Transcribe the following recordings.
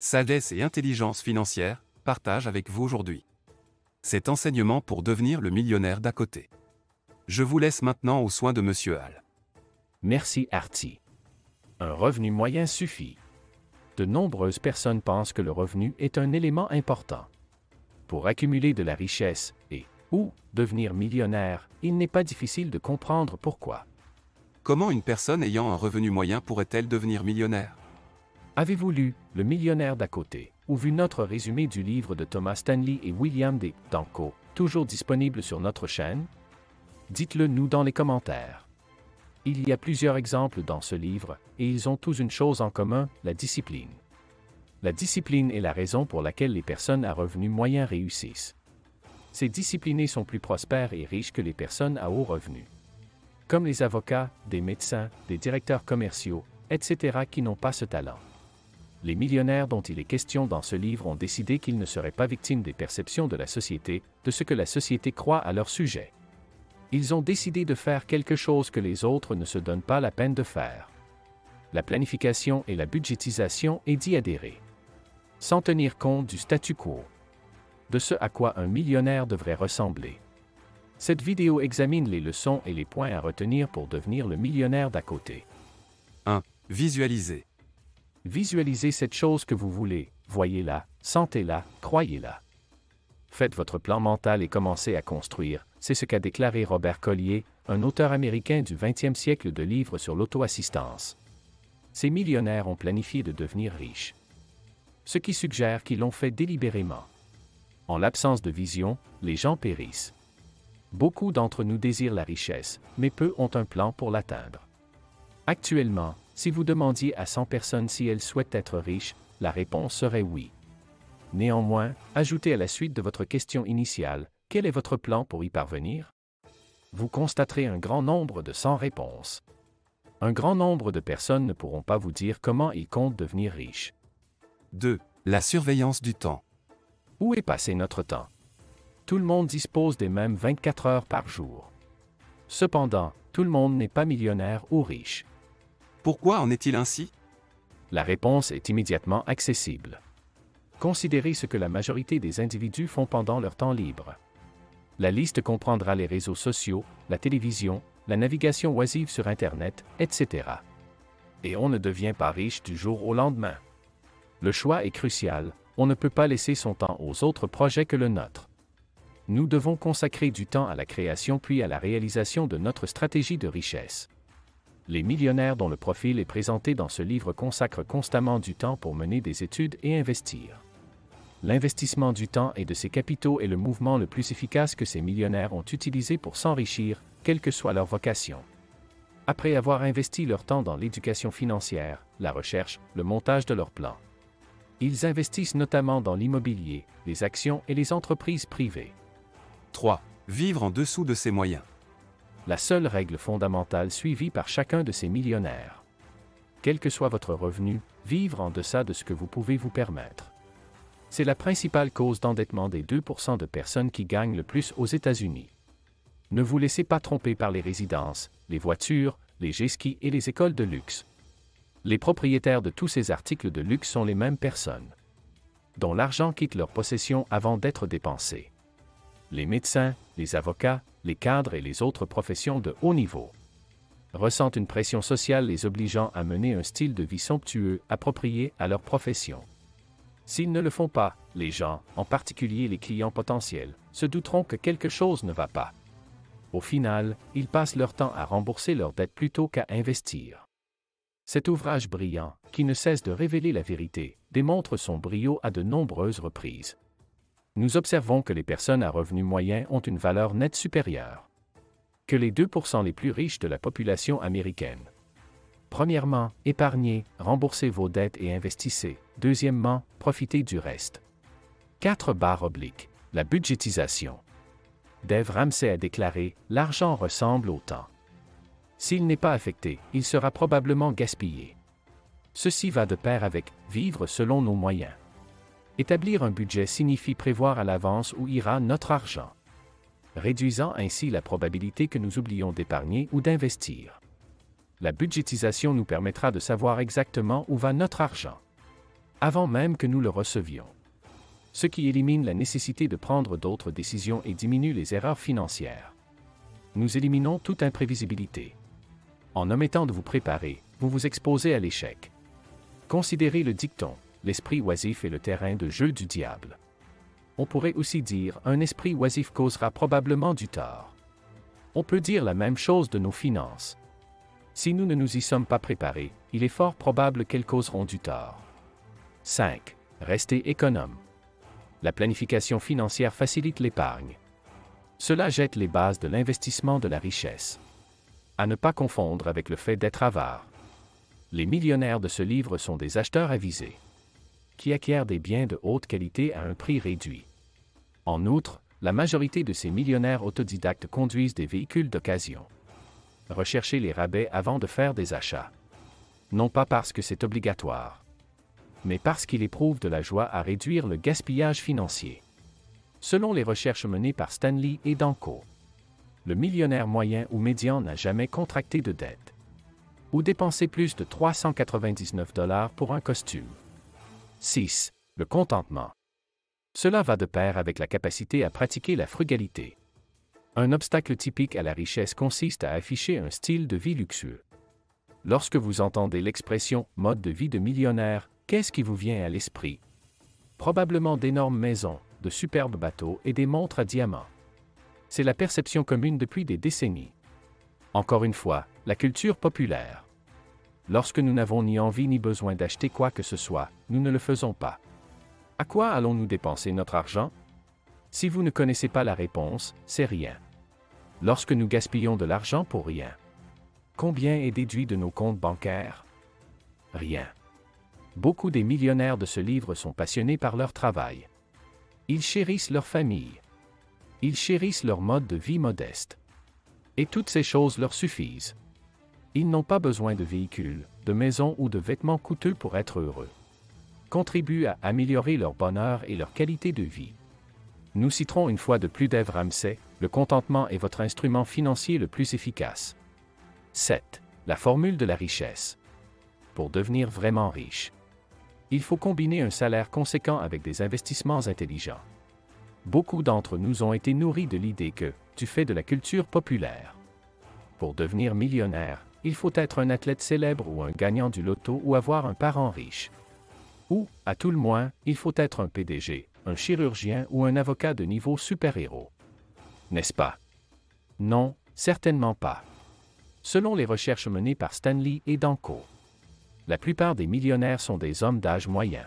Sagesse et intelligence financière, partage avec vous aujourd'hui cet enseignement pour devenir le millionnaire d'à côté. Je vous laisse maintenant aux soins de Monsieur Hall. Merci Artie. Un revenu moyen suffit. De nombreuses personnes pensent que le revenu est un élément important. Pour accumuler de la richesse ou devenir millionnaire, il n'est pas difficile de comprendre pourquoi. Comment une personne ayant un revenu moyen pourrait-elle devenir millionnaire? Avez-vous lu Le millionnaire d'à côté ou vu notre résumé du livre de Thomas Stanley et William D. Danko, toujours disponible sur notre chaîne? Dites-le nous dans les commentaires. Il y a plusieurs exemples dans ce livre, et ils ont tous une chose en commun, la discipline. La discipline est la raison pour laquelle les personnes à revenus moyens réussissent. Ces disciplinés sont plus prospères et riches que les personnes à haut revenu. Comme les avocats, des médecins, des directeurs commerciaux, etc. qui n'ont pas ce talent. Les millionnaires dont il est question dans ce livre ont décidé qu'ils ne seraient pas victimes des perceptions de la société, de ce que la société croit à leur sujet. Ils ont décidé de faire quelque chose que les autres ne se donnent pas la peine de faire. La planification et la budgétisation et d'y adhérer. Sans tenir compte du statu quo. De ce à quoi un millionnaire devrait ressembler. Cette vidéo examine les leçons et les points à retenir pour devenir le millionnaire d'à côté. 1. Visualiser. Visualisez cette chose que vous voulez, voyez-la, sentez-la, croyez-la. Faites votre plan mental et commencez à construire, c'est ce qu'a déclaré Robert Collier, un auteur américain du 20e siècle de livres sur l'auto-assistance. Ces millionnaires ont planifié de devenir riches. Ce qui suggère qu'ils l'ont fait délibérément. En l'absence de vision, les gens périssent. Beaucoup d'entre nous désirent la richesse, mais peu ont un plan pour l'atteindre. Actuellement, si vous demandiez à 100 personnes si elles souhaitent être riches, la réponse serait oui. Néanmoins, ajoutez à la suite de votre question initiale, quel est votre plan pour y parvenir? Vous constaterez un grand nombre de 100 réponses. Un grand nombre de personnes ne pourront pas vous dire comment ils comptent devenir riches. 2. La surveillance du temps. Où est passé notre temps? Tout le monde dispose des mêmes 24 heures par jour. Cependant, tout le monde n'est pas millionnaire ou riche. Pourquoi en est-il ainsi? La réponse est immédiatement accessible. Considérez ce que la majorité des individus font pendant leur temps libre. La liste comprendra les réseaux sociaux, la télévision, la navigation oisive sur Internet, etc. Et on ne devient pas riche du jour au lendemain. Le choix est crucial, on ne peut pas laisser son temps aux autres projets que le nôtre. Nous devons consacrer du temps à la création puis à la réalisation de notre stratégie de richesse. Les millionnaires dont le profil est présenté dans ce livre consacrent constamment du temps pour mener des études et investir. L'investissement du temps et de ses capitaux est le mouvement le plus efficace que ces millionnaires ont utilisé pour s'enrichir, quelle que soit leur vocation. Après avoir investi leur temps dans l'éducation financière, la recherche, le montage de leurs plans. Ils investissent notamment dans l'immobilier, les actions et les entreprises privées. 3. Vivre en dessous de ses moyens. La seule règle fondamentale suivie par chacun de ces millionnaires. Quel que soit votre revenu, vivre en deçà de ce que vous pouvez vous permettre. C'est la principale cause d'endettement des 2% de personnes qui gagnent le plus aux États-Unis. Ne vous laissez pas tromper par les résidences, les voitures, les jet-skis et les écoles de luxe. Les propriétaires de tous ces articles de luxe sont les mêmes personnes, dont l'argent quitte leur possession avant d'être dépensé. Les médecins, les avocats, les cadres et les autres professions de haut niveau ressentent une pression sociale les obligeant à mener un style de vie somptueux approprié à leur profession. S'ils ne le font pas, les gens, en particulier les clients potentiels, se douteront que quelque chose ne va pas. Au final, ils passent leur temps à rembourser leurs dettes plutôt qu'à investir. Cet ouvrage brillant, qui ne cesse de révéler la vérité, démontre son brio à de nombreuses reprises. Nous observons que les personnes à revenus moyens ont une valeur nette supérieure que les 2% les plus riches de la population américaine. Premièrement, épargnez, remboursez vos dettes et investissez. Deuxièmement, profitez du reste. 4/. La budgétisation. Dave Ramsey a déclaré « L'argent ressemble au temps. S'il n'est pas affecté, il sera probablement gaspillé. Ceci va de pair avec « vivre selon nos moyens ». Établir un budget signifie prévoir à l'avance où ira notre argent, réduisant ainsi la probabilité que nous oublions d'épargner ou d'investir. La budgétisation nous permettra de savoir exactement où va notre argent. avant même que nous le recevions. Ce qui élimine la nécessité de prendre d'autres décisions et diminue les erreurs financières. Nous éliminons toute imprévisibilité. En omettant de vous préparer, vous vous exposez à l'échec. Considérez le dicton, l'esprit oisif est le terrain de jeu du diable. On pourrait aussi dire, un esprit oisif causera probablement du tort. On peut dire la même chose de nos finances. Si nous ne nous y sommes pas préparés, il est fort probable qu'elles causeront du tort. 5. Restez économe. La planification financière facilite l'épargne. Cela jette les bases de l'investissement de la richesse. À ne pas confondre avec le fait d'être avare. Les millionnaires de ce livre sont des acheteurs avisés, qui acquièrent des biens de haute qualité à un prix réduit. En outre, la majorité de ces millionnaires autodidactes conduisent des véhicules d'occasion. Recherchez les rabais avant de faire des achats. Non pas parce que c'est obligatoire, mais parce qu'il éprouve de la joie à réduire le gaspillage financier. Selon les recherches menées par Stanley et Danko, le millionnaire moyen ou médian n'a jamais contracté de dette ou dépensé plus de 399 $ pour un costume. 6. Le contentement. Cela va de pair avec la capacité à pratiquer la frugalité. Un obstacle typique à la richesse consiste à afficher un style de vie luxueux. Lorsque vous entendez l'expression « mode de vie de millionnaire », qu'est-ce qui vous vient à l'esprit? Probablement d'énormes maisons, de superbes bateaux et des montres à diamants. C'est la perception commune depuis des décennies. Encore une fois, la culture populaire. Lorsque nous n'avons ni envie ni besoin d'acheter quoi que ce soit, nous ne le faisons pas. À quoi allons-nous dépenser notre argent? Si vous ne connaissez pas la réponse, c'est rien. Lorsque nous gaspillons de l'argent pour rien, combien est déduit de nos comptes bancaires? Rien. Beaucoup des millionnaires de ce livre sont passionnés par leur travail. Ils chérissent leur famille. Ils chérissent leur mode de vie modeste. Et toutes ces choses leur suffisent. Ils n'ont pas besoin de véhicules, de maisons ou de vêtements coûteux pour être heureux. Contribuent à améliorer leur bonheur et leur qualité de vie. Nous citerons une fois de plus Dave Ramsey, le contentement est votre instrument financier le plus efficace. 7. La formule de la richesse. Pour devenir vraiment riche, il faut combiner un salaire conséquent avec des investissements intelligents. Beaucoup d'entre nous ont été nourris de l'idée que, du fait de la culture populaire, pour devenir millionnaire, il faut être un athlète célèbre ou un gagnant du loto ou avoir un parent riche. Ou, à tout le moins, il faut être un PDG, un chirurgien ou un avocat de niveau super-héros. N'est-ce pas? Non, certainement pas. Selon les recherches menées par Stanley et Danko, la plupart des millionnaires sont des hommes d'âge moyen,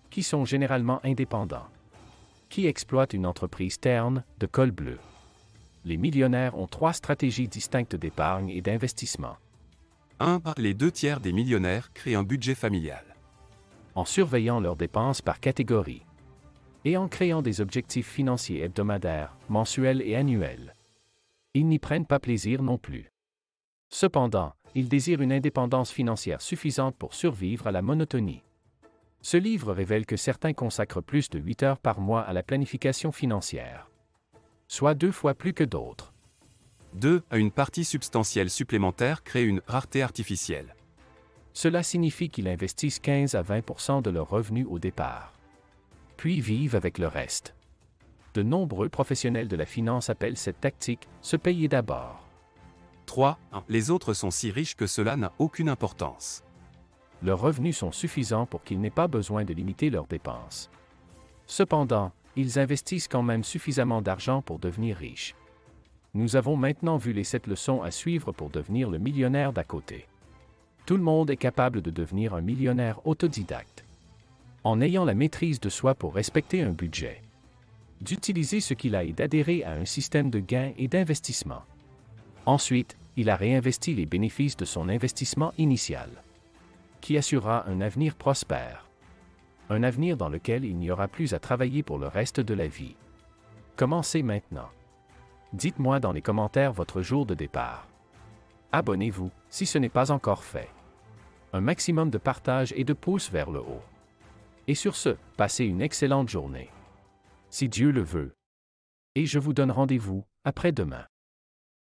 qui sont généralement indépendants, qui exploitent une entreprise terne, de col bleu. Les millionnaires ont 3 stratégies distinctes d'épargne et d'investissement. 1. Les 2/3 des millionnaires créent un budget familial. En surveillant leurs dépenses par catégorie. Et en créant des objectifs financiers hebdomadaires, mensuels et annuels. Ils n'y prennent pas plaisir non plus. Cependant, ils désirent une indépendance financière suffisante pour survivre à la monotonie. Ce livre révèle que certains consacrent plus de 8 heures par mois à la planification financière, soit 2 fois plus que d'autres. 2. Une partie substantielle supplémentaire crée une rareté artificielle. Cela signifie qu'ils investissent 15 à 20% de leurs revenus au départ, puis vivent avec le reste. De nombreux professionnels de la finance appellent cette tactique « se payer d'abord ». 3. Les autres sont si riches que cela n'a aucune importance. Leurs revenus sont suffisants pour qu'ils n'aient pas besoin de limiter leurs dépenses. Cependant, ils investissent quand même suffisamment d'argent pour devenir riches. Nous avons maintenant vu les 7 leçons à suivre pour devenir le millionnaire d'à côté. Tout le monde est capable de devenir un millionnaire autodidacte. En ayant la maîtrise de soi pour respecter un budget, d'utiliser ce qu'il a et d'adhérer à un système de gains et d'investissement. Ensuite, il a réinvesti les bénéfices de son investissement initial, qui assurera un avenir prospère. Un avenir dans lequel il n'y aura plus à travailler pour le reste de la vie. Commencez maintenant. Dites-moi dans les commentaires votre jour de départ. Abonnez-vous, si ce n'est pas encore fait. Un maximum de partage et de pouces vers le haut. Et sur ce, passez une excellente journée. Si Dieu le veut. Et je vous donne rendez-vous, après-demain.